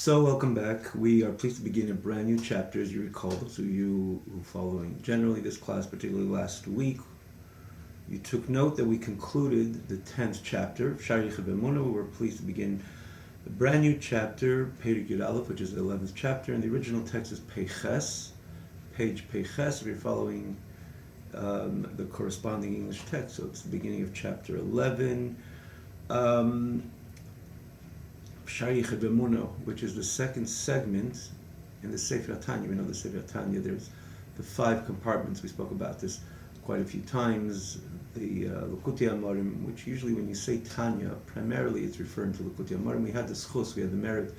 So welcome back. We are pleased to begin a brand new chapter. As you recall, those of you who are following generally this class, particularly last week, you took note that we concluded the 10th chapter of Shari Chibemuna. We were pleased to begin a brand new chapter, Perek Yud Aleph, which is the 11th chapter, and the original text is Peiches, page Peiches. If you're following the corresponding English text, so it's the beginning of chapter 11. Shari Chibemuna, which is the second segment in the Sefer Tanya. We know the Sefer Tanya, there's the 5 compartments. We spoke about this quite a few times. The Likutei Amarim, which usually when you say Tanya, primarily it's referring to Likutei Amarim. We had the schus, we had the merit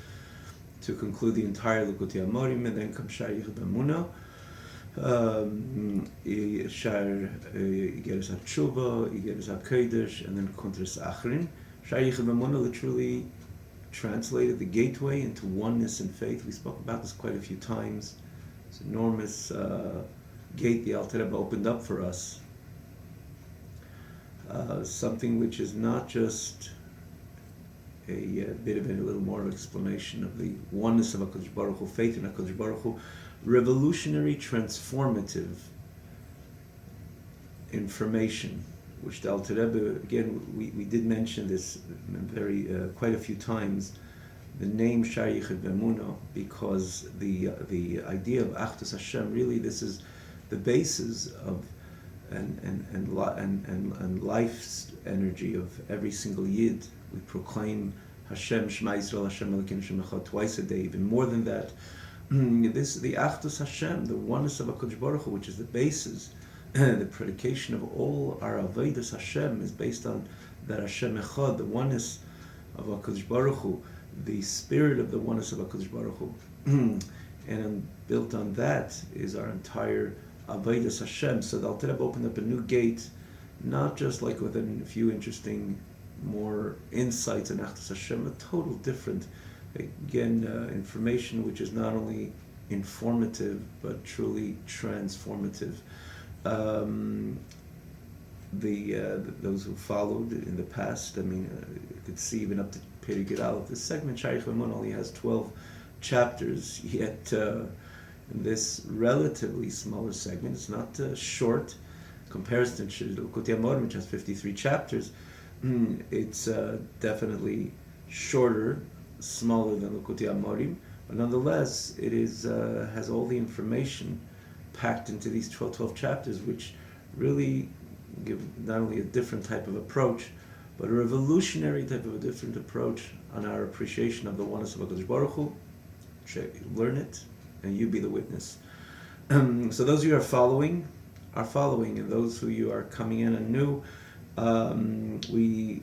to conclude the entire Likutei Amarim, and then comes Shari Chibemuna. Shar Igeres HaTshuva, Igeres HaKodesh, and then Kontras Achrin. Shari Chibemuna literally translated the gateway into oneness and faith. We spoke about this quite a few times. This enormous gate the Alter Rebbe opened up for us. Something which is not just a bit of a little more explanation of the oneness of HaKadosh Baruch Hu, faith in HaKadosh Baruch Hu, revolutionary, transformative information, which the Alter Rebbe, again, we did mention this quite a few times, the name Shari Chibemuna, because the idea of Achdus Hashem, really this is the basis of and life's energy of every single Yid. We proclaim Hashem Shema Yisrael Hashem Elokeinu Hashem Echad twice a day. Even more than that, the Achdus Hashem, the oneness of HaKadosh Baruch Hu, which is the basis, the predication of all our Avodas Hashem, is based on that Hashem Echad, the oneness of HaKadosh Baruch Hu, the spirit of the oneness of HaKadosh Baruch Hu. And built on that is our entire Avodas Hashem. So the Alter Rebbe opened up a new gate, not just like with a few interesting more insights in Achdus Hashem, a total different, again, information which is not only informative but truly transformative. Those who followed in the past, I mean, you could see even up to Perek Yud Aleph. This segment, Shari Chibemuna, only has 12 chapters, yet in this relatively smaller segment, it's not short, comparison to Likutei Amarim, which has 53 chapters, it's definitely shorter, smaller than Likutei Amarim, but nonetheless, it is has all the information packed into these 12 chapters, which really give not only a different type of approach, but a revolutionary type of a different approach on our appreciation of the oneness of HaKadosh Baruch Hu. Learn it, and you be the witness. So those of you who are following, and those who you are coming in anew, we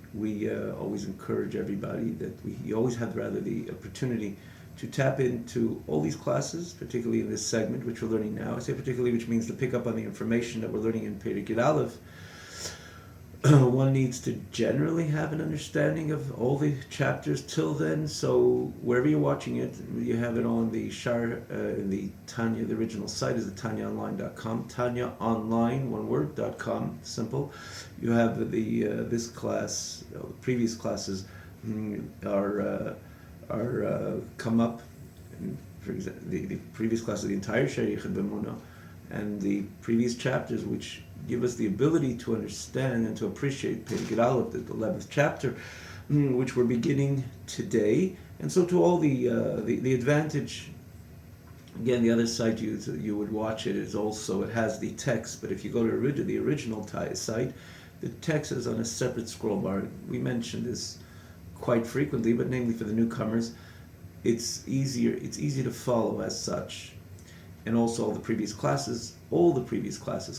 always encourage everybody that you always have rather the opportunity to tap into all these classes, particularly in this segment, which we're learning now. I say particularly, which means to pick up on the information that we're learning in Perek Yud Aleph. One needs to generally have an understanding of all the chapters till then. So wherever you're watching it, you have it on the in the Tanya. The original site is the TanyaOnline.com. TanyaOnline, one word, .com. Simple. You have this class. The previous classes are come up. For example, the previous class of the entire Shari Chibemuna, and the previous chapters, which give us the ability to understand and to appreciate Perek Yud Aleph, the 11th chapter, which we're beginning today. And so to all the advantage, again, the other site you would watch it is also, it has the text, but if you go to the original site, the text is on a separate scroll bar. We mention this quite frequently, but namely for the newcomers, it's easy to follow as such. And also all the previous classes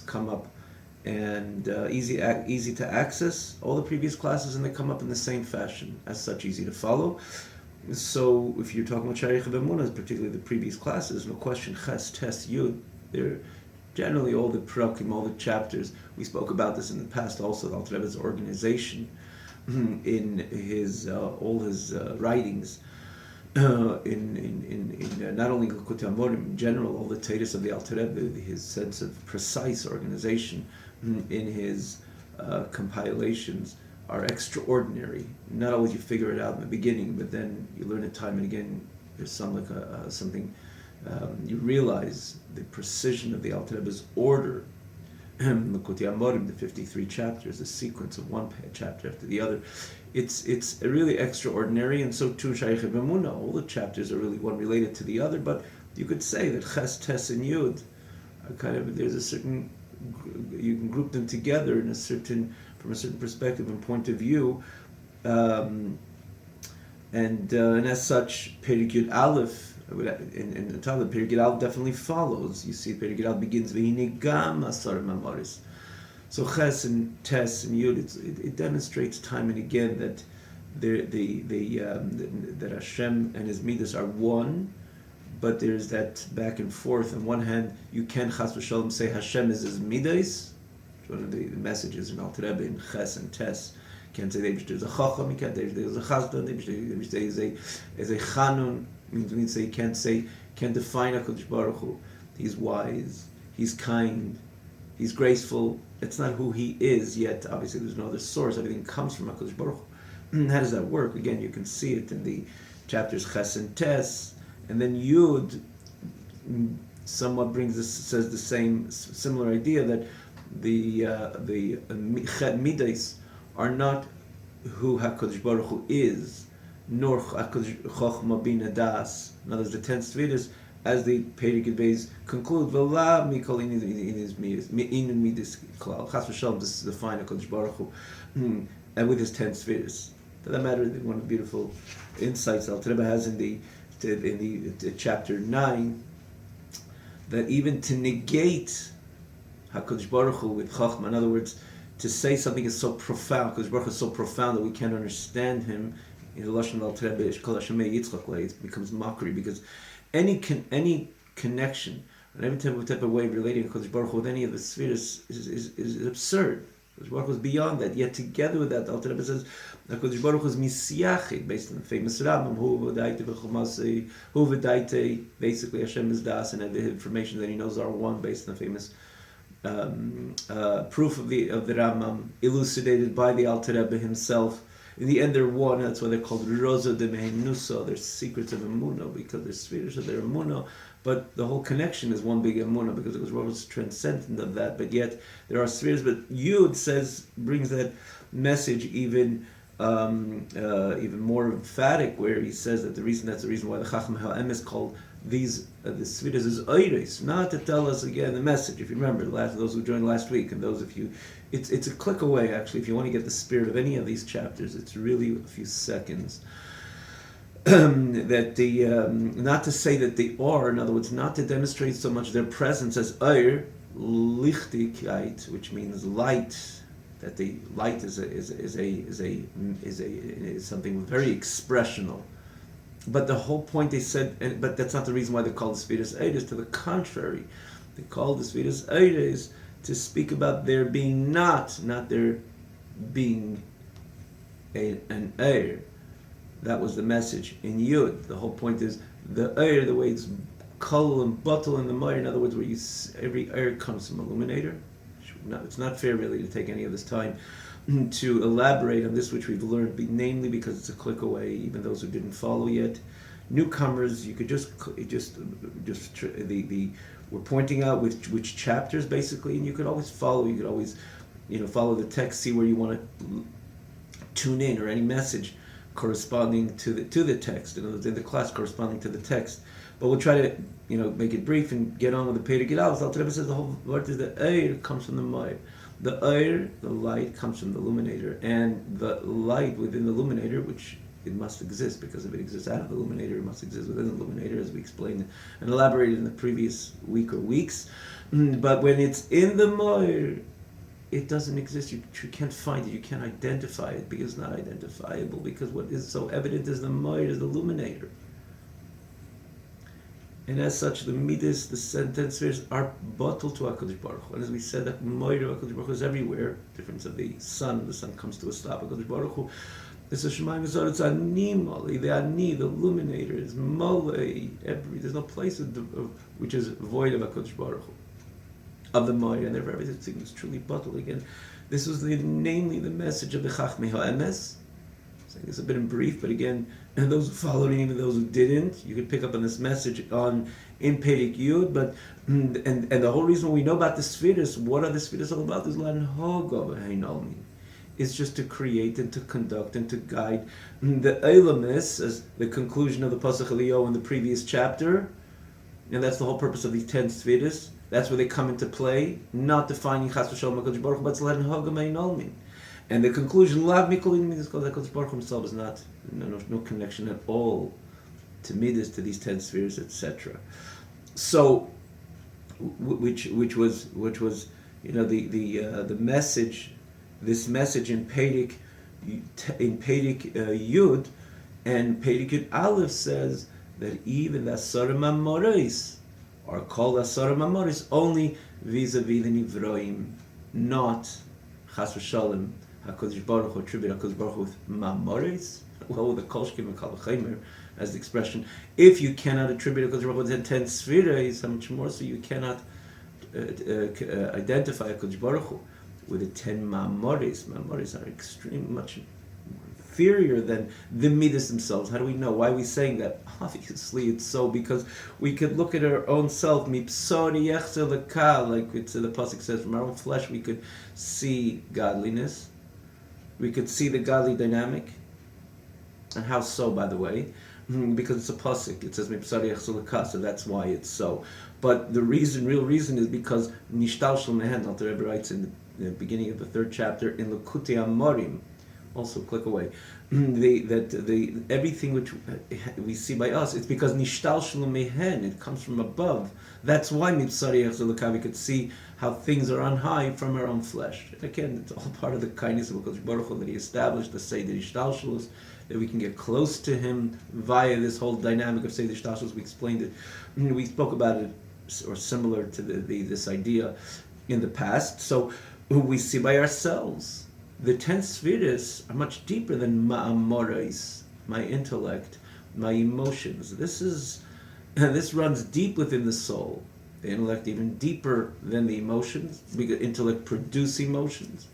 come up, and easy to access all the previous classes, and they come up in the same fashion, as such easy to follow. So if you're talking about Shari Chibemuna, particularly the previous classes, no question, Ches, Tes, Yud, they're generally all the Perakim, all the chapters. We spoke about this in the past also, the Alter Rebbe's organization in his all his writings, in not only Likutei Amarim, in general, all the Teiros of the Alter Rebbe, his sense of precise organization in his compilations are extraordinary. Not always you figure it out in the beginning, but then you learn it time and again there's some like something, you realize the precision of the Alter Rebbe's order. L'Kutei Amorim, the 53 chapters, the sequence of one chapter after the other. It's really extraordinary, and so too Shaykh B'Emunah. All the chapters are really one related to the other, but you could say that Ches, Tes, and Yud are kind of, there's a certain, you can group them together in a certain, from a certain perspective and point of view, and as such, Perek Yud Aleph, in the Talmud, Perek Yud Aleph definitely follows. You see, Perek Yud Aleph begins V'hinei gam asar mamaris. So Ches and Tes and Yud, it demonstrates time and again that that Hashem and His midas are one, but there's that back and forth. On one hand, you can Chas v'Shalom say Hashem is His midas. One of the messages in Alter Rebbe in Ches and Tes. You can't say there's a Chacham, you can't say there's a Chazda, there's a Chanun. Means that you can't define HaKadosh Baruch Hu. He's wise, He's kind, He's graceful. It's not who He is yet. Obviously, there's no other source. Everything comes from HaKadosh Baruch Hu. How does that work? Again, you can see it in the chapters Ches and Tes, and then Yud somewhat says the similar idea that the Ched Midas are not who HaKadosh Baruch Hu is, nor Chochma Bina Das. In other words, the 10 Sfiras, as the Perek Yud Beis conclude, V'la mikol in his midas klal. Chas v'shalom, this is the fine HaKadosh Baruch Hu, and with his 10 Sfiras. For that matter, one of the beautiful insights Alter Rebbe has in the chapter 9, that even to negate HaKadosh Baruch Hu with Chochma, in other words, to say something is so profound, HaKadosh Baruch Hu is so profound that we can't understand Him, in the Lashon Alter Rebbe, it becomes mockery, because any connection and every type of way of relating to HaKadosh Baruch Hu with any of the spheres is absurd. HaKadosh Baruch Hu is beyond that. Yet together with that, Alter Rebbe says HaKadosh Baruch Hu is misiyachid, based on the famous Rambam, Hu v'daite v'chomase, Hu v'daite, basically Hashem is das, and the information that He knows are one, based on the famous proof of the Rambam, elucidated by the Alter Rebbe himself. In the end, they're one. That's why they're called Rosa de Mehenusa. They're secrets of Emunah, because they're spheres of their Emunah. But the whole connection is one big Emunah, because it was transcendent of that. But yet there are spheres. But Yud brings that message even more emphatic, where he says that that's the reason why the Chacham Ha'em is called these the Sfiras is Oires, not to tell us again the message. If you remember, those who joined last week, and those of you, it's a click away actually. If you want to get the spirit of any of these chapters, it's really a few seconds. That not to say that they are, in other words, not to demonstrate so much their presence as Oir Lichtigkeit, which means light. That the light is something very expressional. But the whole point they said, but that's not the reason why they call the Sfiras Eidos. To the contrary, they call the Sfiras Eidos to speak about their being not their being an Eir. That was the message in Yud. The whole point is the Eir, the way it's kol and bottle in the Meir. In other words, where every Eir comes from illuminator. It's not fair really to take any of this time to elaborate on this, which we've learned, namely because it's a click away. Even those who didn't follow yet, newcomers, you could we're pointing out which chapters basically, and you could always follow. You could always, follow the text, see where you want to tune in, or any message corresponding to the text. In other words, in the class corresponding to the text. But we'll try to, make it brief and get on with the Perek Yud Aleph. Alter Rebbe says the whole word is the Eir comes from the Meir. The Eir, the light, comes from the illuminator, and the light within the illuminator, which it must exist, because if it exists out of the illuminator, it must exist within the illuminator, as we explained and elaborated in the previous week or weeks. But when it's in the Meir, it doesn't exist. You can't find it. You can't identify it, because it's not identifiable. Because what is so evident is the Meir, is the illuminator. And as such, the midas, the 10 spheres, are bottled to HaKadosh Baruch Hu. And as we said, that Moira HaKadosh Baruch Hu is everywhere. Difference of the sun comes to a stop. HaKadosh Baruch Hu, it's a Shemayim V'Zor, it's Ani, the Ani, the illuminator, is Molei, there's no place which is void of HaKadosh Baruch Hu, of the Moira, and therefore everything is truly bottled again. This was namely the message of the Chachmei HaEmes. It's a bit in brief, but again, and those who followed and even those who didn't, you could pick up on this message in Perek Yud. But and the whole reason we know about the Sfiris, what are the Sfiris all about? Is Lan Hoga V'Heinolmin. It's just to create and to conduct and to guide the Eilamis, as the conclusion of the Pasach Elio in the previous chapter, and that's the whole purpose of these 10 Sfiris. That's where they come into play, not defining Chas v'Shalom HaKadosh Baruch Hu, but Lan Hoga V'Heinolmin. And the conclusion, Lav Mikolin Midas, because HaKadosh Baruch Hu himself is not, no connection at all to Midas, to these 10 spheres, etc. So, which was the message, this message in Perek Yud, and Perek Yud Aleph says that even the Asarim Amoris are called Asarim Amoris only vis-a-vis the Nivroim, not Chas v'Shalom HaKadosh Baruch Hu, attribute HaKadosh Baruch Hu with Mamoris, well, with the Kolshkim and Kalachemer, as the expression. If you cannot attribute HaKadosh Baruch Hu to 10 Sfiras, how much more so you cannot identify HaKadosh Baruch Hu with the 10 Mamoris. Mamoris are extremely much inferior than the Midas themselves. How do we know? Why are we saying that? Obviously, it's so because we could look at our own self, mipsori yechzer leka, like the pasuk says, from our own flesh we could see godliness. We could see the godly dynamic. And how so, by the way? Because it's a pasuk. It says mipsari yechzer leka, so that's why it's so. But the real reason is because nishtal shel mehen, Alter Rebbe writes in the beginning of the 3rd chapter in Lekutei Amorim. Also, click away. Everything which we see by us, it's because nishtal shel mehen, it comes from above. That's why mipsari yechzer leka, we could see how things are on high from our own flesh. Again, it's all part of the kindness of HaKadosh Baruch Hu that He established, the Seder Ishtalshelus, that we can get close to Him via this whole dynamic of Seder Ishtalshelus. We explained it, we spoke about it, or similar to this idea in the past. So we see by ourselves. The 10 Sfiris are much deeper than ma'amorais, my intellect, my emotions. This runs deep within the soul. The intellect even deeper than the emotions. Because intellect produce emotions.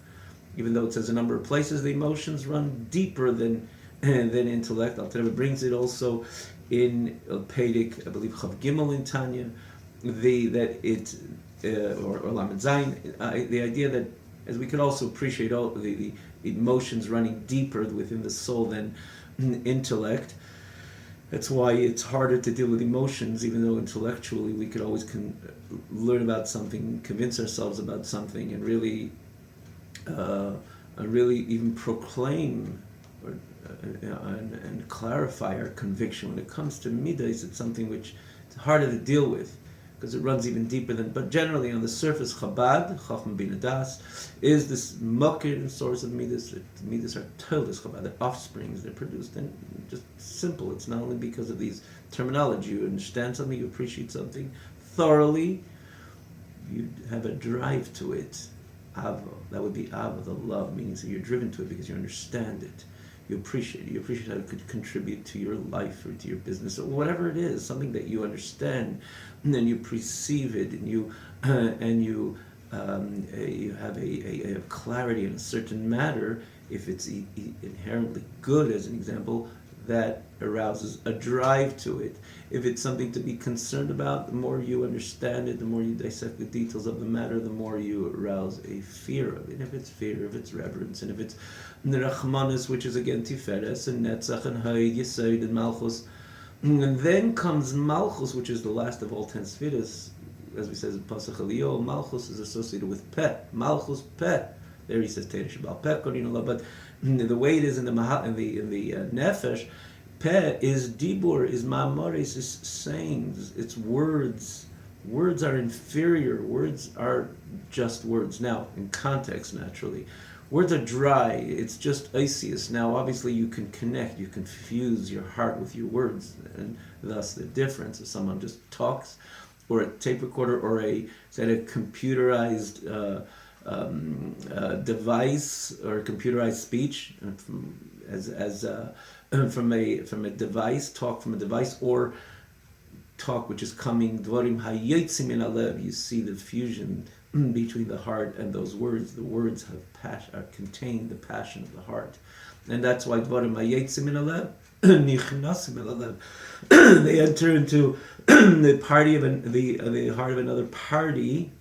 Even though it says a number of places, the emotions run deeper than intellect. Alter Rebbe brings it also in Perek, I believe Chav Gimel in Tanya, or Lamed Zayin, the idea that, as we can also appreciate all the emotions running deeper within the soul than intellect. That's why it's harder to deal with emotions, even though intellectually we could always learn about something, convince ourselves about something, and really even proclaim and clarify our conviction. When it comes to midas, it's something which it's harder to deal with, because it runs even deeper than. But generally, on the surface, Chabad, Chacham Bin Das, is this mukir and source of midas. The midas are todas Chabad, they're offsprings, they're produced, and just simple. It's not only because of these terminology. You understand something, you appreciate something thoroughly, you have a drive to it. Ava, that would be Ava, the love, meaning so you're driven to it because you understand it. You appreciate it. You appreciate how it could contribute to your life or to your business or whatever it is, something that you understand, and then you perceive it, and you have a clarity in a certain matter. If it's inherently good, as an example, that arouses a drive to it. If it's something to be concerned about, the more you understand it, the more you dissect the details of the matter, the more you arouse a fear of it. If it's fear, if it's reverence, and if it's nerachmanis, which is again tiferes and netzach and haid, yesod and malchus, and then comes malchus, which is the last of all 10 spheres, as we says in Pasach Elio. Malchus is associated with peh. Malchus peh. There he says Teir Shabal peh korin, but the way it is in the nefesh, peh is dibur, is ma'amoris, is sayings, it's words. Words are inferior. Words are just words. Now, in context, naturally, words are dry. It's just iceus. Now, obviously, you can connect. You can fuse your heart with your words, and thus the difference. If someone just talks, or a tape recorder, or a computerized device, or computerized speech from a device, talk from a device, or talk which is coming dvarim hayotzim min halev. You see the fusion between the heart and those words. The words have contain the passion of the heart. And that's why dvarim hayetzim min halev nichnasim el halev. They enter into the party of the heart of another party,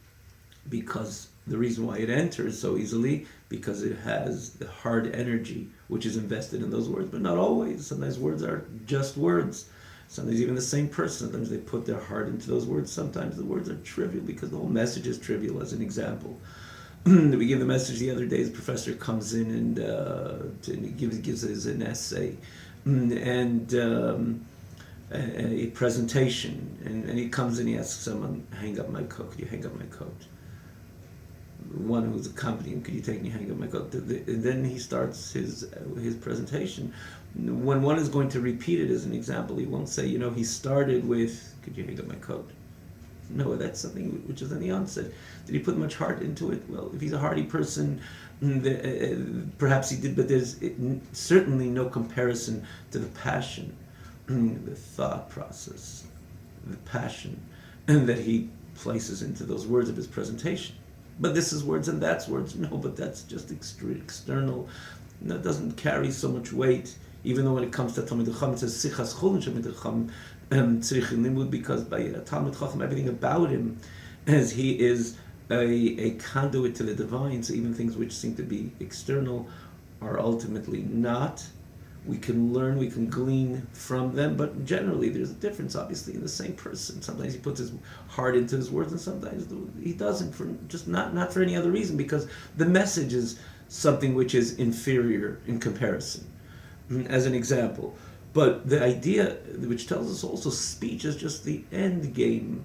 because the reason why it enters so easily, because it has the hard energy which is invested in those words. But not always. Sometimes words are just words. Sometimes even the same person, sometimes they put their heart into those words. Sometimes the words are trivial because the whole message is trivial. As an example, we gave the message the other day. The professor comes in and he gives us an essay and a presentation, and he comes in, he asks someone, hang up my coat. Could you hang up my coat? One who's accompanying, could you take me, hang up my coat? And then he starts his presentation. When one is going to repeat it as an example, he won't say, he started with, could you hang up my coat? No, that's something which is in the onset. Did he put much heart into it? Well, if he's a hearty person, perhaps he did, but there's certainly no comparison to the passion, the thought process, the passion that he places into those words of his presentation. But this is words and that's words. No, but that's just external. That doesn't carry so much weight. Even though when it comes to Talmid Chacham, it says Sichas Chulin Shamid Chacham Tzrichin Limud, because by Talmid Chacham, everything about him, as he is a conduit to the divine. So even things which seem to be external are ultimately not. We can learn, we can glean from them, but generally there's a difference, obviously, in the same person. Sometimes he puts his heart into his words, and sometimes he doesn't, for just not for any other reason, because the message is something which is inferior in comparison, as an example. But the idea which tells us also speech is just the end game.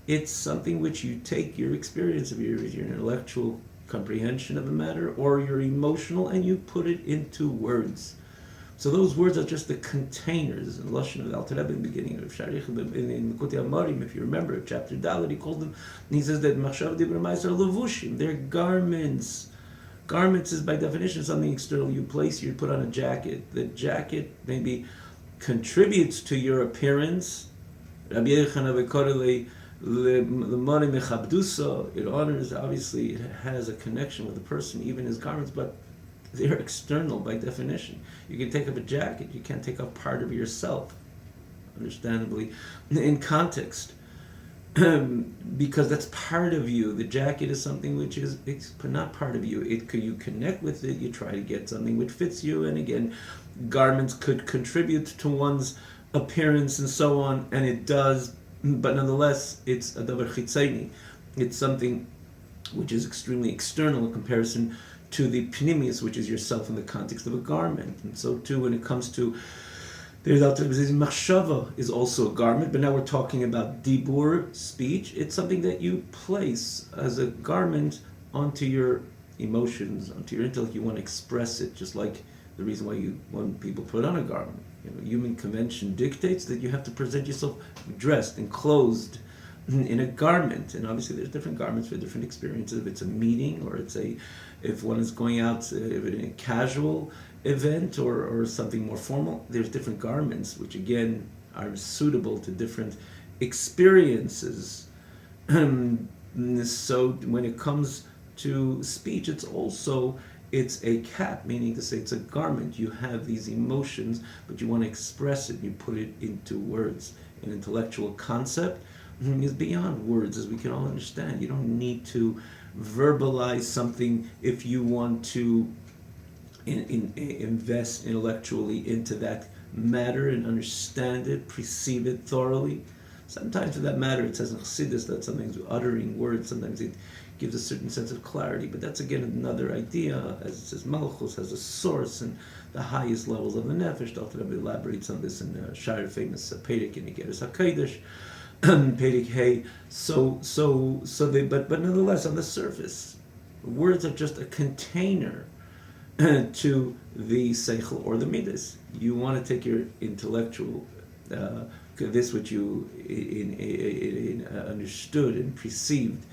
It's something which you take your experience of your intellectual comprehension of a matter, or your emotional, and you put it into words. So those words are just the containers. In Lashon of the Alter Rebbe in the beginning of Sharich, in Likutei Amarim, if you remember, chapter Dalet, he calls them, and he says that Machshav Dibur Ma'aser are levushim, they're garments. Garments is by definition something external. You put on a jacket. The jacket maybe contributes to your appearance. Rabbi Yochanan Bekorele L'Mori Mechabdusa, it honors, obviously, it has a connection with the person, even his garments, but they're external by definition. You can take up a jacket, you can't take up part of yourself, understandably, in context, because that's part of you. The jacket is something which is not part of you. You connect with it, you try to get something which fits you, and again, garments could contribute to one's appearance and so on, and it does, but nonetheless, it's a davar chitzeni. It's something which is extremely external in comparison to the pnimius, which is yourself in the context of a garment. And so too, when it comes to machshava is also a garment, but now we're talking about dibur, speech. It's something that you place as a garment onto your emotions, onto your intellect. You want to express it, just like the reason why when people put on a garment. Human convention dictates that you have to present yourself dressed and clothed in a garment, and obviously there's different garments for different experiences. If it's a meeting, or if one is going out in a casual event or something more formal, there's different garments which again are suitable to different experiences. So when it comes to speech, it's a cap, meaning to say it's a garment. You have these emotions, but you want to express it. You put it into words. An intellectual concept is beyond words, as we can all understand. You don't need to verbalize something if you want to invest intellectually into that matter and understand it, perceive it thoroughly. Sometimes, for that matter, it says in Chassidus that sometimes uttering words, sometimes it gives a certain sense of clarity. But that's again another idea, as it says, Malchus has a source and the highest levels of the nefesh. Dr. Rebbe elaborates on this in Shire famous Perek in Igeres HaKodesh. Perek Hey. But nonetheless, on the surface, words are just a container to the seichel or the midas. You want to take your intellectual, this which you understood and perceived,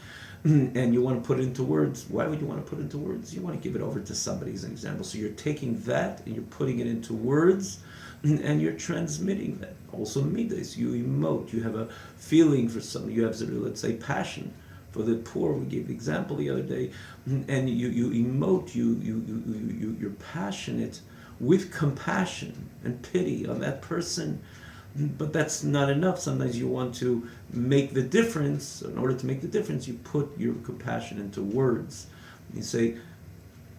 and you want to put it into words. Why would you want to put it into words? You want to give it over to somebody as an example. So you're taking that and you're putting it into words, and you're transmitting that. Also midas, you emote, you have a feeling for something, you have, let's say, passion for the poor. We gave the example the other day, and you emote, you're passionate with compassion and pity on that person. But that's not enough. Sometimes you want to make the difference. In order to make the difference, you put your compassion into words. You say,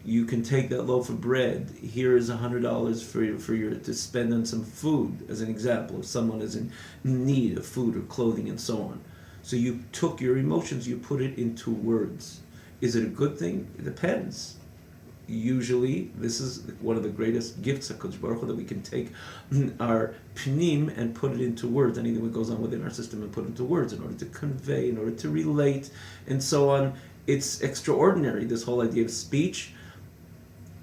you can take that loaf of bread. Here is $100 for your to spend on some food, as an example, if someone is in need of food or clothing and so on. So you took your emotions, you put it into words. Is it a good thing? It depends. Usually, this is one of the greatest gifts of HaKadosh Baruch Hu, that we can take our pnim and put it into words, anything that goes on within our system, and put it into words in order to convey, in order to relate, and so on. It's extraordinary, this whole idea of speech,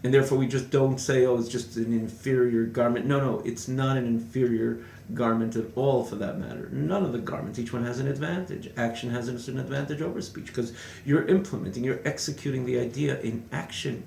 and therefore we just don't say, oh, it's just an inferior garment. No, it's not an inferior garment at all, for that matter. None of the garments, each one has an advantage. Action has an advantage over speech, because you're implementing, you're executing the idea in action.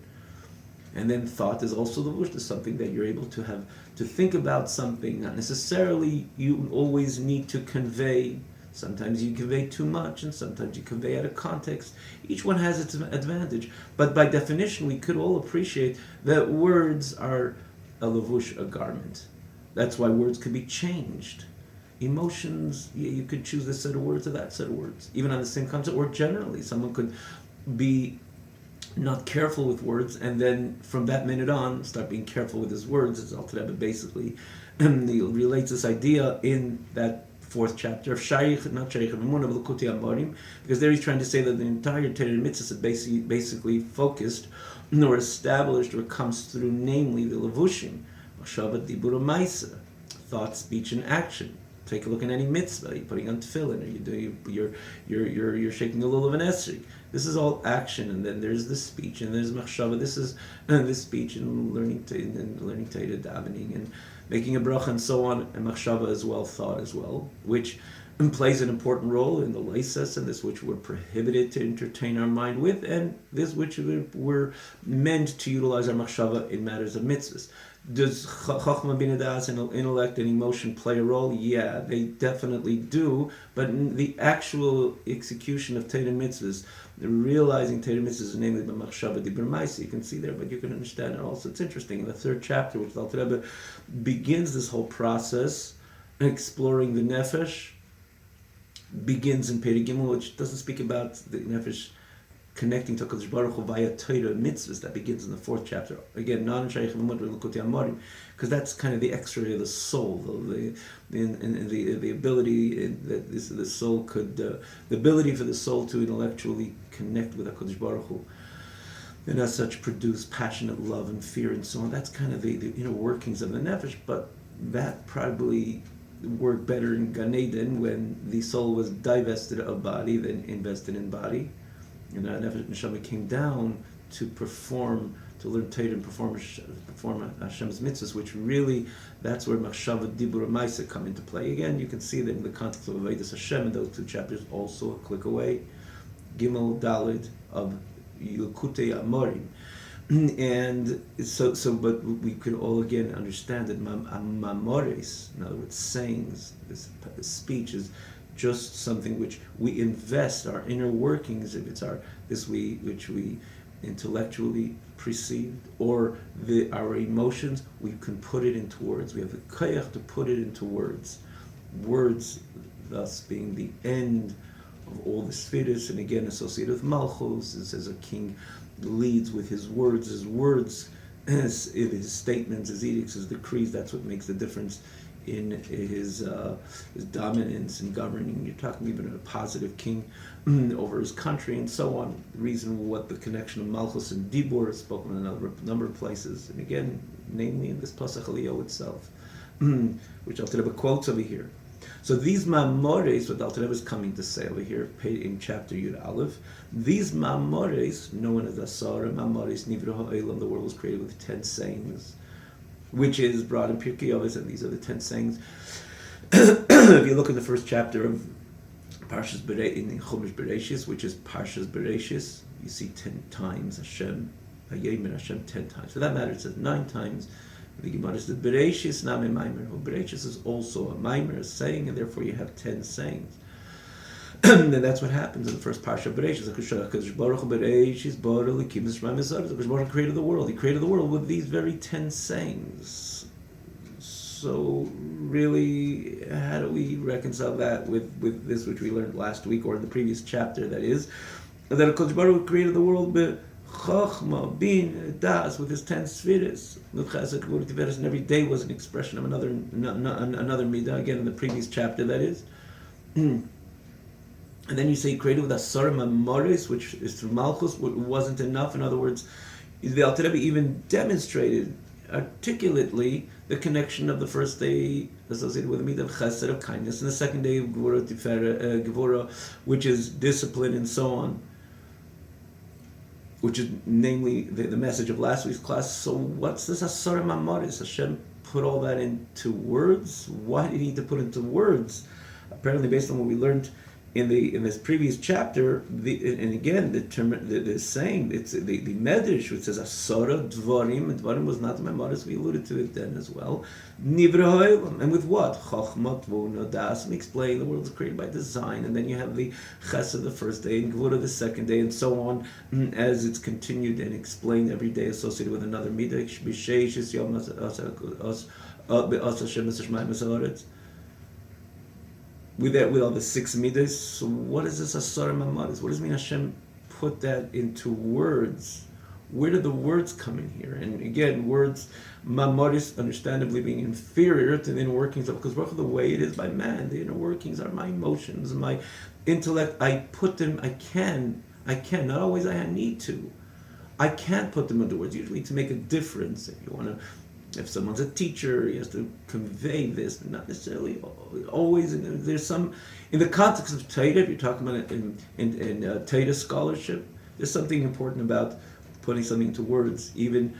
And then thought is also the wush, is something that you're able to have, to think about something. Not necessarily you always need to convey. Sometimes you convey too much, and sometimes you convey out of context. Each one has its advantage. But by definition, we could all appreciate that words are a lavush, a garment. That's why words can be changed. Emotions, you could choose this set of words or that set of words. Even on the same concept, or generally, someone could be not careful with words, and then from that minute on start being careful with his words. As Alter Rebbe basically he relates this idea in that 4th chapter of Shaykh, not Shaykh of Emunah, but L'Kutei Amorim, because there he's trying to say that the entire Torah mitzvahs is basically focused or established or comes through, namely the levushim, Machshava, Dibur, Maisa, thought, speech, and action. Take a look at any mitzvah. You're putting on tefillin, or you're shaking a little of an esrog. This is all action, and then there's the speech, and there's machshava. This is this speech, and learning Torah, davening, and making a bracha, and so on. And machshava as well, thought as well, which plays an important role in the leises, and this which we're prohibited to entertain our mind with, and this which we're meant to utilize our machshava in matters of mitzvahs. Does Chochmah, Bina Das, and intellect and emotion play a role? Yeah, they definitely do. But in the actual execution of Torah mitzvahs, realizing Torah mitzvahs, namely the Machshava Dibur Maisa, you can see there, but you can understand it also. It's interesting. In the 3rd chapter, which the Alter Rebbe begins this whole process, exploring the nefesh, begins in Perek Gimel, which doesn't speak about the nefesh connecting to HaKadosh Baruch Hu via Torah mitzvahs. That begins in the 4th chapter. Again, not in Shaykh Emunah or L'Kutei Amorim, because that's kind of the extra of the soul, the ability that the soul could, the ability for the soul to intellectually connect with HaKadosh Baruch Hu, and as such produce passionate love and fear and so on. That's kind of the inner workings of the nefesh, but that probably worked better in Gan Eden, when the soul was divested of body than invested in body. And Nefesh Neshama came down to learn Torah and perform Hashem's mitzvahs, which really, that's where Machshava, Dibur, Maisa come into play. Again, you can see that in the context of Avodas Hashem in those 2 chapters, also a click away, Gimel Daled of L'Kutei Amorim. And so, but we could all again understand that Mamores, in other words, sayings, this speech is just something which we invest our inner workings, if it's which we intellectually perceived, or our emotions, we can put it into words. We have the koyach to put it into words. Words, thus being the end of all the spheres, and again associated with Malchus, as a king leads with his words, his statements, his edicts, his decrees. That's what makes the difference in his dominance in governing. You're talking even a positive king over his country and so on. The reason what the connection of Malchus and Dibur is spoken in a number of places, and again, namely in this Pasach Eliyahu itself, which Alter Rebbe quotes over here. So these Mamores, what Alter Rebbe is coming to say over here in chapter Yud Aleph, these Mamores, known as Asara Mamores Nivra Ha'olam, the world was created with 10 sayings, which is brought in Pirkei Avos, and these are the 10 sayings. If you look at the 1st chapter of Parshas in Chumash Bereshis, which is Parshas Bereshis, you see 10 times Hashem, Vayemer Hashem 10 times. For that matter, it says 9 times. The Gemara says Bereshis Name Maimer. Well, Bereshis is also a Maimer, a saying, and therefore you have 10 sayings. And that's what happens in the first parsha of Bereshit. HaKadosh Baruch Hu Bereshit bara Elokim Yisrael Mitzrayim. HaKadosh Baruch Hu created the world. He created the world with these very 10 sayings. So really, how do we reconcile that with this which we learned last week, or in the previous chapter, that is, that HaKadosh Baruch Hu created the world Chachma, Bin, Das, with his 10 spheres. And every day was an expression of another midah, again in the previous chapter, that is. And then you say created with Asara Mamoris, which is through Malchus, wasn't enough. In other words, the Alter Rebbe even demonstrated articulately the connection of the first day associated with the midah of chesed, of kindness, and the second day of gevura, which is discipline and so on, which is namely the message of last week's class. So what's this Asara Mamoris? Hashem put all that into words? Why did he need to put into words? Apparently, based on what we learned in this previous chapter, and again the saying, it's the medrash which says Asara Dvarim, and Dvarim was not the Mamoris. We alluded to it then as well. Nivra Ha'olam, and with what? Chachma, Tvuna, Das. And explain the world is created by design, and then you have the Chesed the first day, and Gevura the second day, and so on, as it's continued and explained every day associated with another midah. B'sheish Yom As with all the 6 midas. So what is this Asara Mamoris? What does it mean Hashem put that into words? Where do the words come in here? And again, words, Mamoris, understandably being inferior to the inner workings of, because the way it is by man, the inner workings are my emotions, my intellect. I put them, I can, not always I need to. I can't put them into words, usually to make a difference. If someone's a teacher, he has to convey this, not necessarily always. There's some, in the context of Torah, if you're talking about it in Torah scholarship, there's something important about putting something into words. Even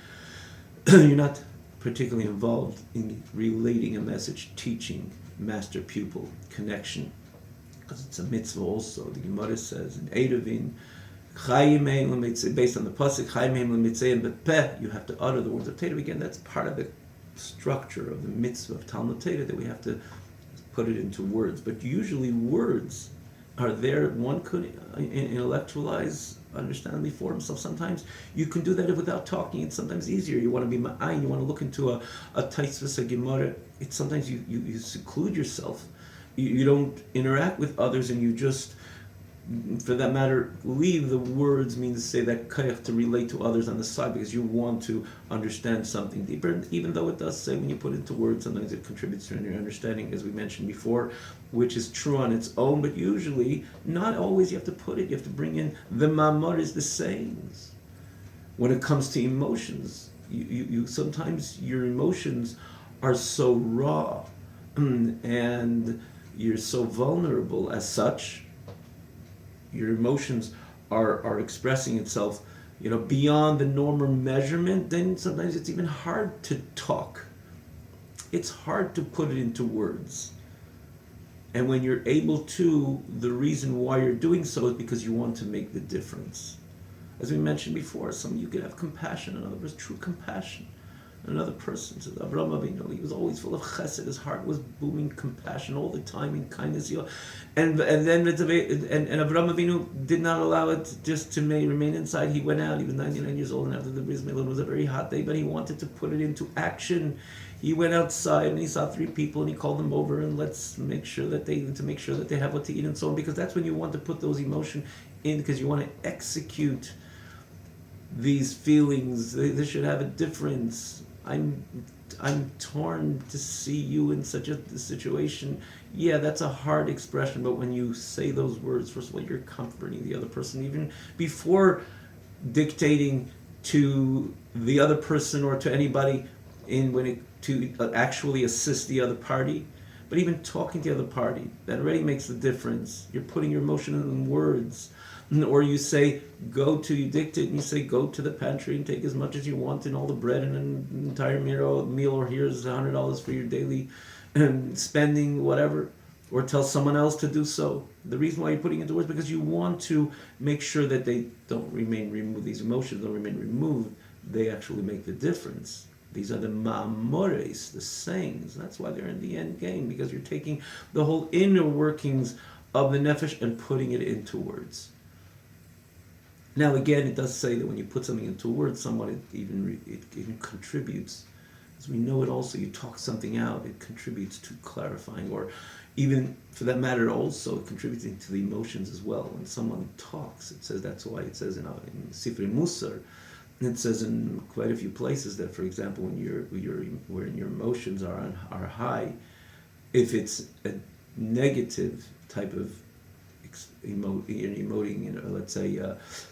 you're not particularly involved in relating a message, teaching, master-pupil connection, because it's a mitzvah also. The Gemara says in Eruvin, based on the pasuk, you have to utter the words of Torah. Again, that's part of the structure of the mitzvah of Talmud Torah, that we have to put it into words. But usually words are there. One could intellectualize, understandably for himself. Sometimes you can do that without talking. It's sometimes easier. You want to be ma'ayin, you want to look into a taisvus, a gemara. It's sometimes you seclude yourself. You don't interact with others, and you just, for that matter, leave the words, means to say that kayach, to relate to others on the side, because you want to understand something deeper. And even though it does say when you put it into words, sometimes it contributes to your understanding, as we mentioned before, which is true on its own, but usually, not always you have to put it. You have to bring in the mamoris, the sayings. When it comes to emotions, you sometimes your emotions are so raw, and you're so vulnerable as such. Your emotions are expressing itself, beyond the normal measurement. Then sometimes it's even hard to talk. It's hard to put it into words. And when you're able to, the reason why you're doing so is because you want to make the difference. As we mentioned before, some of you could have compassion, in other words, true compassion. Another person says, Avraham Avinu, he was always full of chesed. His heart was booming compassion all the time, in kindness. And then Avraham Avinu did not allow it just to remain inside. He went out. He was 99 years old, and after the Bris Milah, it was a very hot day, but he wanted to put it into action. He went outside and he saw 3 people, and he called them over, and let's make sure that they have what to eat and so on, because that's when you want to put those emotions in, because you want to execute these feelings. They should have a difference. I'm torn to see you in such a situation. Yeah, that's a hard expression, but when you say those words, first of all, you're comforting the other person, even before dictating to the other person or to anybody to actually assist the other party. But even talking to the other party, that already makes the difference. You're putting your emotion in words. Or you say, you dictate, and you say, go to the pantry and take as much as you want, and all the bread and an entire meal, or here's $100 for your daily spending, whatever. Or tell someone else to do so. The reason why you're putting it into words, because you want to make sure that they don't remain removed, these emotions don't remain removed, they actually make the difference. These are the ma'amores, the sayings. That's why they're in the end game, because you're taking the whole inner workings of the nefesh and putting it into words. Now again, it does say that when you put something into words, somewhat it even contributes. As we know it also, you talk something out, it contributes to clarifying, or even for that matter also contributing to the emotions as well. When someone talks, it says, that's why it says in Sifrei Musar, it says in quite a few places that, for example, when your emotions are high, if it's a negative type of emoting, let's say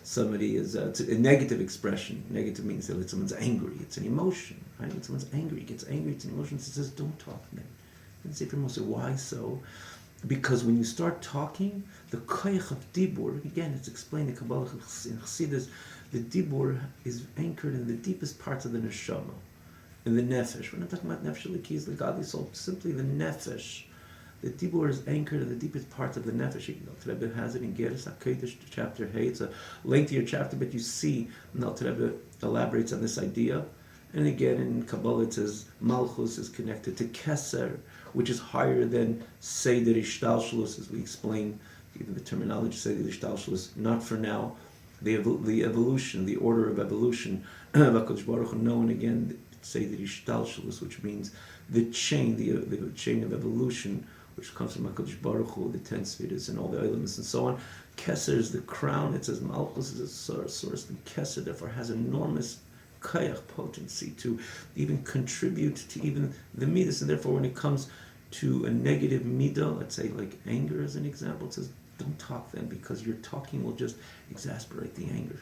somebody is it's a negative expression. Negative means that someone's angry. It's an emotion, right? When someone's angry, gets angry, it's an emotion. It says, don't talk then. And say for Moshe, why so? Because when you start talking, the koyach of dibur, again, it's explained in Kabbalah in Chassidus, the dibur is anchored in the deepest parts of the neshama, in the nefesh. We're not talking about nefesh l'kiyas, the godly soul, simply the nefesh. The dibur is anchored in the deepest parts of the nefesh. The Rebbe has it in Geras HaKodesh, chapter Hey. It's a lengthier chapter, but you see, the Rebbe elaborates on this idea. And again, in Kabbalah it says, Malchus is connected to Keser, which is higher than Seder Ishtalshlus, as we explain, even the terminology Seder Ishtalshlus, not for now. The evolution, the order of evolution of HaKadosh Baruch Hu, known again, Seder Ishtalshlus, which means the chain, the chain of evolution, which comes from HaKadosh Baruch Hu, the 10 spheres and all the elements and so on. Keser is the crown. It says Malchus is a source. And Keser, therefore, has enormous kayach potency to even contribute to even the midas. And therefore, when it comes to a negative midah, let's say like anger as an example, it says, don't talk then, because your talking will just exasperate the anger.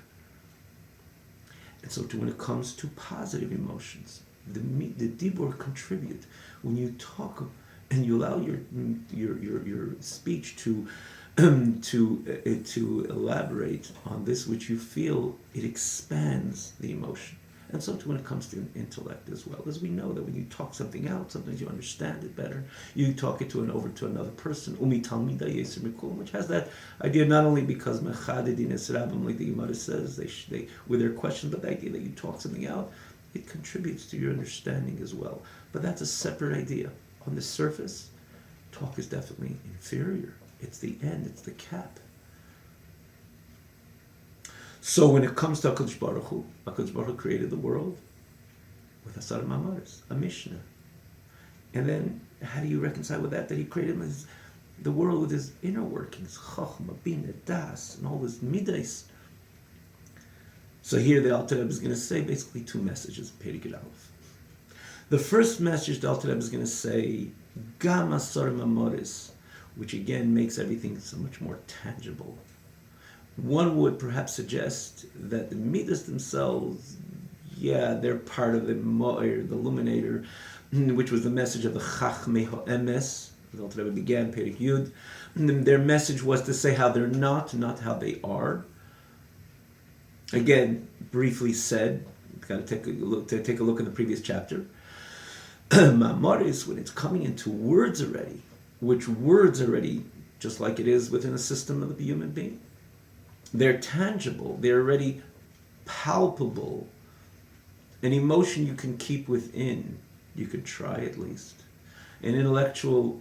And so when it comes to positive emotions, the dibur contribute. When you talk and you allow your speech to elaborate on this which you feel, it expands the emotion. And so too when it comes to intellect as well. As we know that when you talk something out, sometimes you understand it better. You talk it over to another person, which has that idea not only because mechadedin es rabim, like the Gemara says, they with their question, but the idea that you talk something out, it contributes to your understanding as well. But that's a separate idea. On the surface, talk is definitely inferior. It's the end, it's the cap. So when it comes to HaKadosh Baruch Hu created the world with Asar Mamaris, a Mishnah. And then how do you reconcile with that he created the world with his inner workings, Chochmah, Bina, Das, and all this Midas. So here the Alter Rebbe is going to say basically two messages, Perikid Aleph. The first message the Alter Rebbe is going to say, Gam Asar Mamaris, which again makes everything so much more tangible. One would perhaps suggest that the midas themselves, they're part of the Mo'ir, the illuminator, which was the message of the Chachmei Ha'emes. The Alter Rebbe began Perik Yud. Their message was to say how they're not how they are. Again, briefly said, got to take a look in the previous chapter. Ma'amaris, when it's coming into words already, which words already, just like it is within the system of the human being, they're tangible, they're already palpable. An emotion you can keep within, you could try at least. An intellectual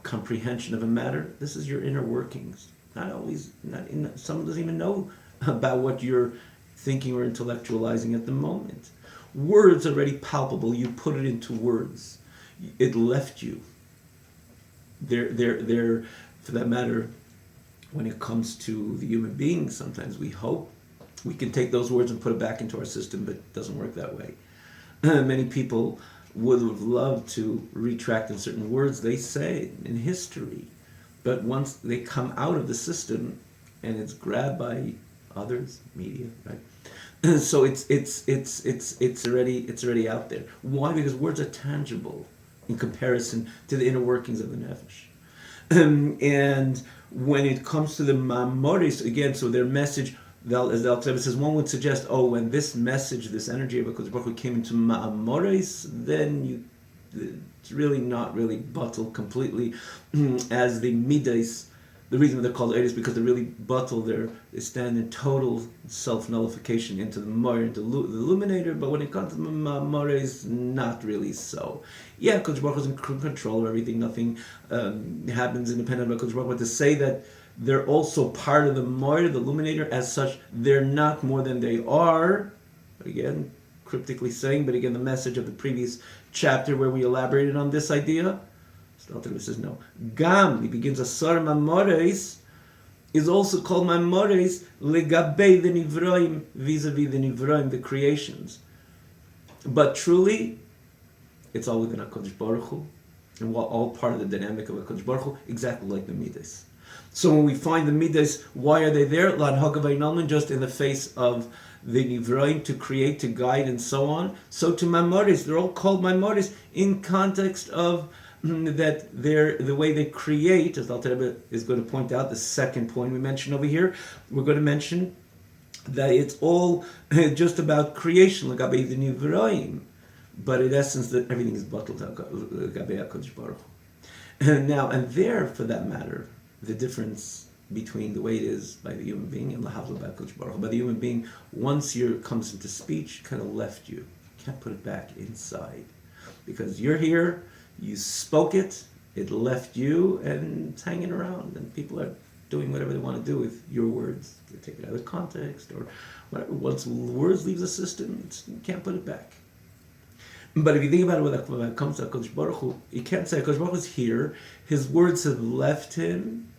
comprehension of a matter, this is your inner workings. Someone doesn't even know about what you're thinking or intellectualizing at the moment. Words already palpable, you put it into words. It left you. They're for that matter, when it comes to the human being, sometimes we hope we can take those words and put it back into our system, but it doesn't work that way. Many people would have loved to retract in certain words they say in history, but once they come out of the system and it's grabbed by others, media, right? So it's already out there. Why? Because words are tangible in comparison to the inner workings of the nefesh. And when it comes to the Ma'amoris, again, so their message, as the Alter Rebbe says, one would suggest, when this message, this energy of HaKadosh Baruch Hu came into Ma'amoris, then it's really not really bottled completely as the Midas the reason they're called Eir is because they're really bottle. They stand in total self-nullification into the Moir, into the illuminator. But when it comes to the Mamores, not really so. Yeah, Kodesh Baruch Hu is in control of everything. Nothing happens independent of Kodesh Baruch Hu. But to say that they're also part of the Moir, the illuminator, as such, they're not more than they are. Again, cryptically saying, but again, the message of the previous chapter where we elaborated on this idea. It says no. Gam, he begins Asar Mamores, is also called Mamores legabe the Nivroim, vis-a-vis the Nivroim, the creations. But truly, it's all within HaKadosh Baruch Hu, and all part of the dynamic of HaKadosh Baruch Hu, exactly like the Midas. So when we find the Midas, why are they there? Lan Hagavay Nalman, just in the face of the Nivroim, to create, to guide, and so on. So to Mamores, they're all called Mamores in context of that they're the way they create, as Alter Rebbe is going to point out, the second point we mentioned over here. We're going to mention that it's all just about creation, l'gabei the Nivroim, but in essence that everything is bottled l'gabei HaKadosh Baruch Hu. Now, and there, for that matter, the difference between the way it is by the human being and l'havla by HaKadosh Baruch Hu. By the human being, once it comes into speech, kind of left you. You can't put it back inside. Because you're here, you spoke it, it left you, and it's hanging around, and people are doing whatever they want to do with your words. They take it out of context, or whatever. Once words leave the system, you can't put it back. But if you think about it when it comes to HaKadosh Baruch Hu, you can't say HaKadosh Baruch Hu is here, his words have left him,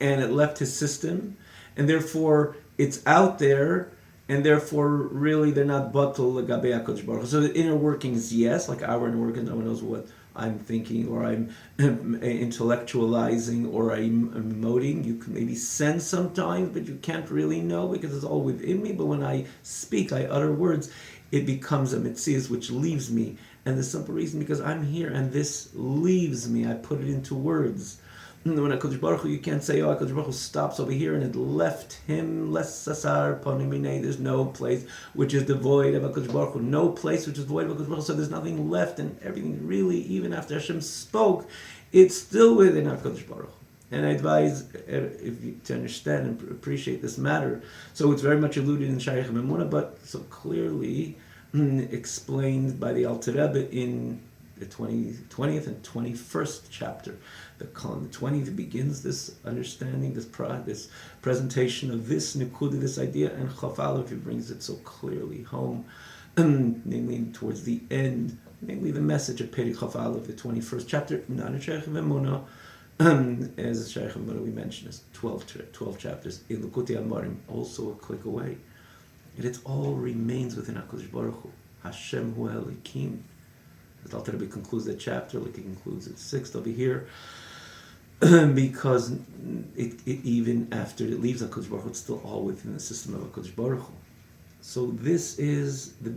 and it left his system, and therefore it's out there, and therefore really they're not batul l'gabei HaKadosh Baruch Hu. So the inner workings, yes, like our inner workings, no one knows what I'm thinking, or I'm intellectualizing, or I'm emoting. You can maybe sense sometimes, but you can't really know because it's all within me. But when I speak, I utter words, it becomes a mitzias which leaves me. And the simple reason, because I'm here and this leaves me, I put it into words. When HaKadosh Baruch Hu, you can't say, oh, HaKadosh Baruch Hu stops over here and it left him, less sasar ponimine. There's no place which is devoid of HaKadosh Baruch Hu, no place which is devoid of HaKadosh Baruch Hu, so there's nothing left, and everything really, even after Hashem spoke, it's still within HaKadosh Baruch Hu. And I advise if you, to understand and appreciate this matter. So it's very much alluded in Shaykh Memuna, but so clearly explained by the Alter Rebbe in the 20th and 21st chapter. The 20th begins this understanding, this presentation of this Nikuda, this idea, and Chaf Aleph, he brings it so clearly home, namely towards the end, namely the message of Perek Chaf Aleph, the 21st chapter, not in Shaykh Memuna, as Shaykh Memuna we mentioned, is 12 chapters, in Likutei Amarim, also a click away. And it all remains within HaKadosh Baruch Hu, Hashem Hu Elikim. As Alter Rebbe concludes that chapter, like he concludes it 6th over here, because it even after it leaves HaKadosh Baruch Hu, it's still all within the system of HaKadosh Baruch Hu. So this is the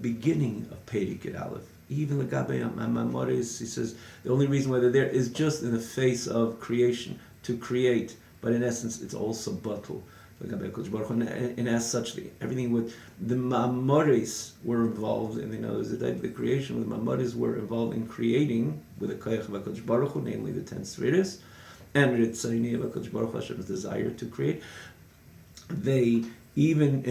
beginning of Perek Aleph. Even L'gabei Mamores, he says, the only reason why they're there is just in the face of creation, to create, but in essence, it's also batul. And as such, everything with the Mamores were involved in, the creation, with the Mamores were involved in creating with the Koyach of HaKadosh Baruch Hu, namely the 10 Sfiris, and Ritzayni of HaKadosh Baruch Hu, Hashem's desire to create. They even,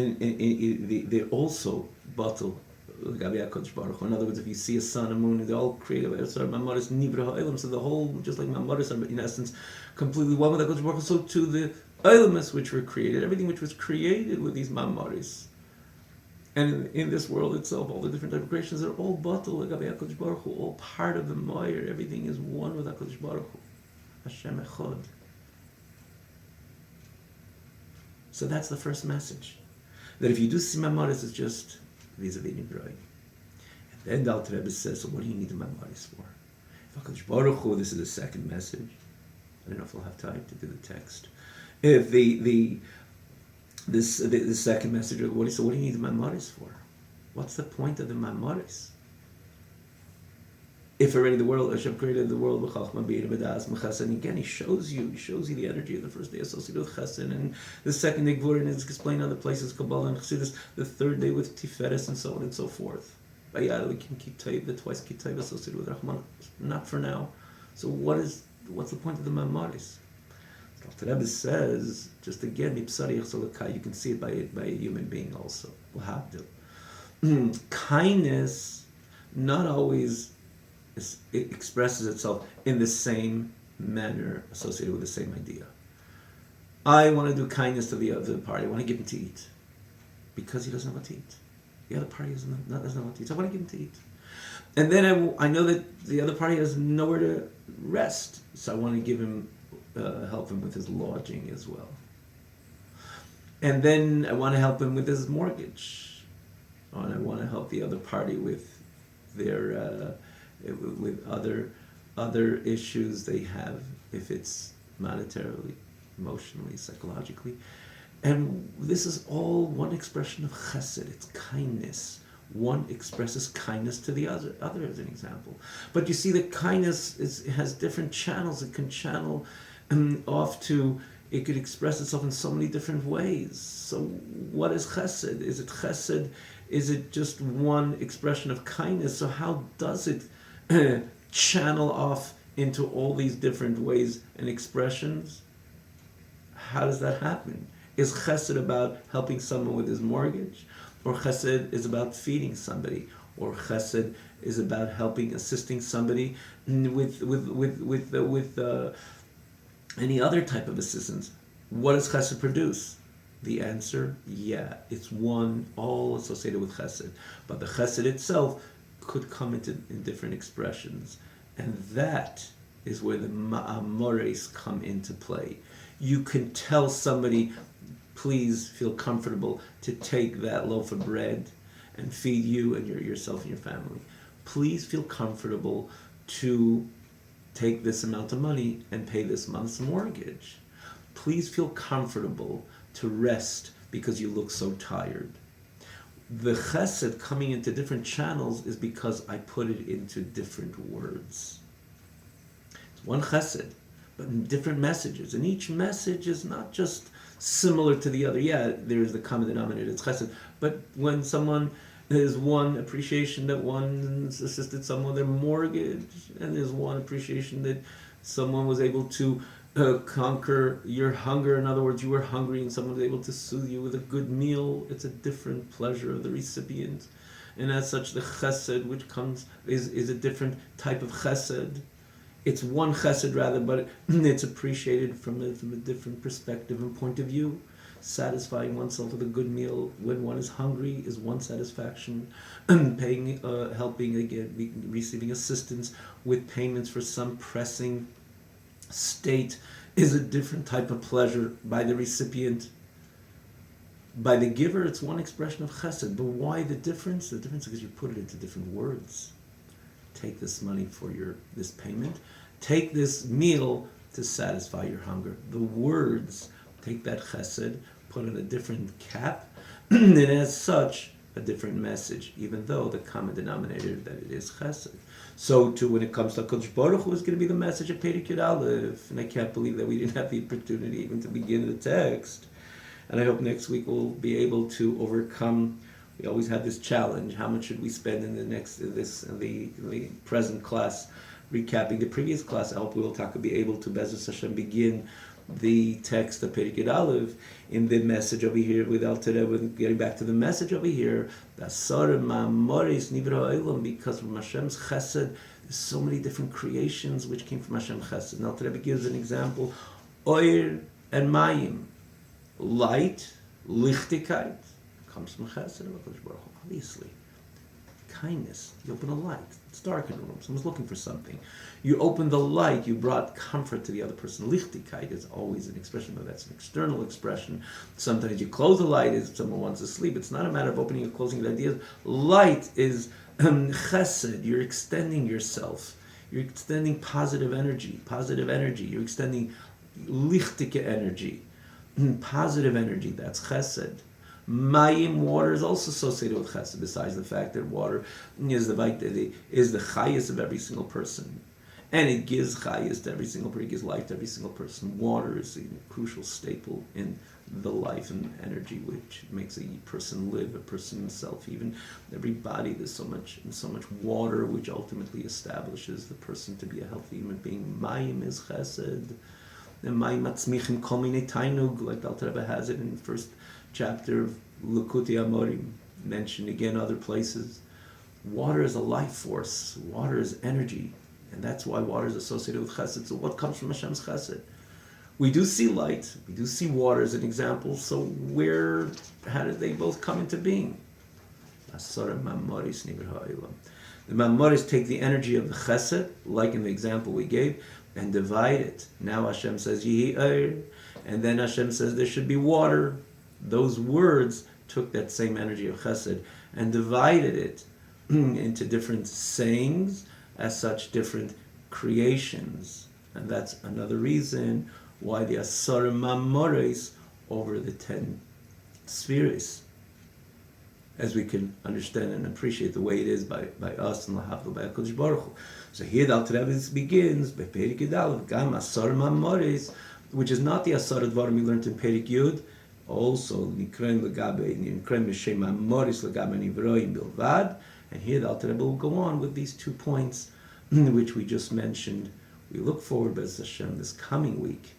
they also batul l'gabei HaKadosh Baruch Hu. In other words, if you see a sun, a moon, they're all created by Mamores Nivra Ha'elam, so the whole, just like Mamores are in essence completely one with HaKadosh Baruch Hu, so to the Eilamas which were created, everything which was created with these Mamores. And in this world itself, all the different type of creations are all batul l'gabei HaKadosh Baruch Hu, all part of the Moyer. Everything is one with HaKadosh Baruch Hu. Hashem Echad. So that's the first message. That if you do see Mamores, it's just vis-a-vis Nivroim. And then the Alter Rebbe says, so what do you need the Mamores for? If HaKadosh Baruch Hu, this is the second message. I don't know if we'll have time to do the text. If the second message, so what do you need the Mamores for? What's the point of the Mamores? If already the world, Hashem created the world with Chachma, B'yid, B'das, M'chesed, again, He shows you the energy of the first day associated with Chesed, and the second day Gvur, and it's explained other places, Kabbalah and Chassidus, the third day with Tiferes, and so on and so forth. Vayad Elikim Kitayv, the twice Kitayv associated with Rahman, not for now. So what is what's the point of the Mamoris? The Rebbe says, just again, you can see it by a human being also. Kindness not always it expresses itself in the same manner associated with the same idea. I want to do kindness to the other party. I want to give him to eat because he doesn't know what to eat. The other party doesn't know what to eat. So I want to give him to eat. And then I know that the other party has nowhere to rest. So I want to give him, help him with his lodging as well. And then I want to help him with his mortgage. And I want to help the other party with their with other issues they have, if it's monetarily, emotionally, psychologically. And this is all one expression of chesed. It's kindness. One expresses kindness to the other as an example. But you see that kindness has different channels. It can channel off to, it could express itself in so many different ways. So what is chesed? Is it chesed? Is it just one expression of kindness? So how does it channel off into all these different ways and expressions? How does that happen? Is chesed about helping someone with his mortgage? Or chesed is about feeding somebody? Or chesed is about assisting somebody with any other type of assistance? What does chesed produce? The answer, yeah, it's one, all associated with chesed. But the chesed itself could come in different expressions. And that is where the ma'amores come into play. You can tell somebody, please feel comfortable to take that loaf of bread and feed you and yourself and your family. Please feel comfortable to take this amount of money and pay this month's mortgage. Please feel comfortable to rest because you look so tired. The chesed coming into different channels is because I put it into different words. It's one chesed, but in different messages. And each message is not just similar to the other. Yeah, there's the common denominator, it's chesed. But when there's one appreciation that one assisted someone with their mortgage, and there's one appreciation that someone was able to conquer your hunger. In other words, you were hungry and someone was able to soothe you with a good meal. It's a different pleasure of the recipient. And as such, the chesed, which comes, is a different type of chesed. It's one chesed rather, but it's appreciated from a different perspective and point of view. Satisfying oneself with a good meal when one is hungry is one satisfaction. Paying, helping again, receiving assistance with payments for some pressing state is a different type of pleasure by the recipient. By the giver, it's one expression of chesed. But why the difference? The difference is because you put it into different words. Take this money for this payment. Take this meal to satisfy your hunger. The words, take that chesed, put in a different cap, and as such, a different message, even though the common denominator that it is chesed. So too, when it comes to HaKadosh Baruch Hu, is going to be the message of Perek Yud Aleph, and I can't believe that we didn't have the opportunity even to begin the text. And I hope next week we'll be able to overcome. We always have this challenge: how much should we spend in the present class, recapping the previous class? I hope we will be able to Be'ezus Hashem begin the text of Perek Yud Aleph in the message over here with Alter Rebbe, getting back to the message over here, because from Hashem's chesed, there's so many different creations which came from Hashem's chesed. And Alter Rebbe gives an example: oir and mayim, light, lichtigkeit, comes from chesed of HaKadosh Baruch Hu, obviously. Kindness. You open a light. It's dark in the room. Someone's looking for something. You open the light. You brought comfort to the other person. Lichtigkeit is always an expression, but that's an external expression. Sometimes you close the light if someone wants to sleep. It's not a matter of opening and closing the ideas. Light is chesed. You're extending yourself. You're extending positive energy. You're extending lichtige energy. Positive energy. That's chesed. Mayim, water, is also associated with chesed, besides the fact that water is the chayis of every single person. And it gives chayis to every single person, it gives life to every single person. Water is a crucial staple in the life and energy which makes a person live, a person himself. Even every body, there's so much water which ultimately establishes the person to be a healthy human being. Mayim is chesed. And mayim matzmichim kol minei tainug, like the Alter Rebbe has it in the first chapter of Likutei Amorim, mentioned again other places. Water is a life force. Water is energy. And that's why water is associated with chesed. So what comes from Hashem's chesed? We do see light, we do see water as an example, so how did they both come into being? The Mamoris take the energy of the chesed, like in the example we gave, and divide it. Now Hashem says, Yehi Eir, and then Hashem says there should be water. Those words took that same energy of chesed and divided it into different sayings, as such different creations. And that's another reason why the Asar Mamores over the 10 spheres, as we can understand and appreciate the way it is by us and Lahavdil by HaKadosh Baruch Hu. So here the Alter Rebbe begins by Perik Yud Gam Asar Mamores, which is not the Asar Dvarim we learned in Perik Yud, also Nikren Legabe Nikren Mishem Mamores Legabe Nivroim Bilvad. And here the Alter Rebbe will go on with these 2 points which we just mentioned. We look forward, B'ez Hashem, this coming week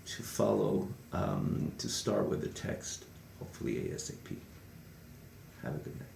to follow, to start with the text, hopefully ASAP. Have a good night.